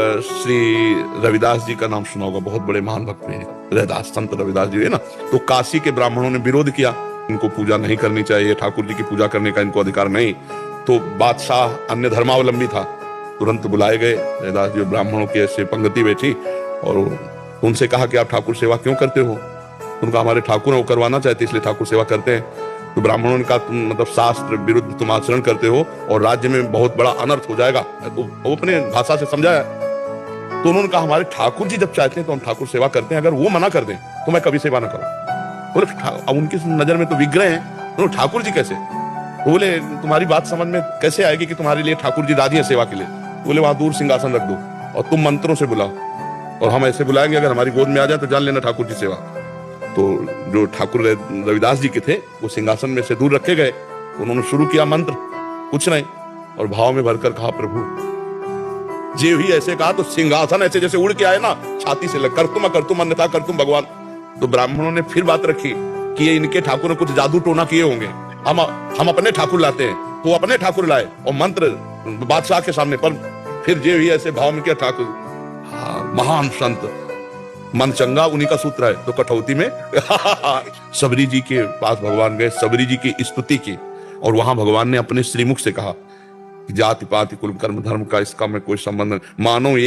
श्री रविदास जी का नाम सुना होगा, बहुत बड़े महान भक्त हैं रविदास, संत रविदास जी है ना। तो काशी के ब्राह्मणों ने विरोध किया, इनको पूजा नहीं करनी चाहिए, ठाकुर जी की पूजा करने का इनको अधिकार नहीं। तो बादशाह अन्य धर्मावलंबी था, तुरंत बुलाए गए रविदास जी, ब्राह्मणों की ऐसे पंक्ति बैठी और उनसे कहा कि आप ठाकुर सेवा क्यों करते हो? उनका हमारे ठाकुर वो करवाना चाहते इसलिए ठाकुर सेवा करते हैं। तो ब्राह्मणों ने कहा तुम मतलब शास्त्र विरुद्ध तुम आचरण करते हो और राज्य में बहुत बड़ा अनर्थ हो जाएगा। तो वो अपने भाषा से समझाया। तो उन्होंने कहा हमारे ठाकुर जी जब चाहते हैं तो हम ठाकुर सेवा करते हैं, अगर वो मना कर दें तो मैं कभी सेवा ना करूं। बोले अब उनकी नजर में तो विग्रह हैं, तो ठाकुर जी कैसे? तो बोले तुम्हारी बात समझ में कैसे आएगी कि तुम्हारे लिए ठाकुर जी राजी है सेवा के लिए? बोले वहां दूर सिंहासन रख दो और तुम मंत्रों से बुलाओ और हम ऐसे बुलाएंगे, अगर हमारी गोद में आ जाए तो जान लेना ठाकुर जी सेवा। तो जो ठाकुर रविदास जी के थे वो सिंहासन में से दूर रखे गए, उन्होंने शुरू किया मंत्र, कुछ नहीं, और भाव में भरकर कहा प्रभु जे ही ऐसे कहा तो सिंहासन ऐसे जैसे उड़ के आए ना, छाती से लग कर तुम अन्यथा कर तुम भगवान। तो ब्राह्मणों ने फिर बात रखी कि ये इनके ठाकुर ने कुछ जादू टोना किए होंगे, हम अपने ठाकुर लाते हैं। तो अपने ठाकुर लाए और मंत्र बादशाह के सामने, पर फिर जे ही ऐसे भाव में किया ठाकुर। महान संत मन चंगा उन्हीं का सूत्र है। तो कठौती में सबरी जी के पास भगवान गए, सबरी जी की स्तुति की और वहां भगवान ने अपने श्रीमुख से कहा जाति पाति कुल कर्म धर्म का इसका में कोई संबंध नहीं, मानो एक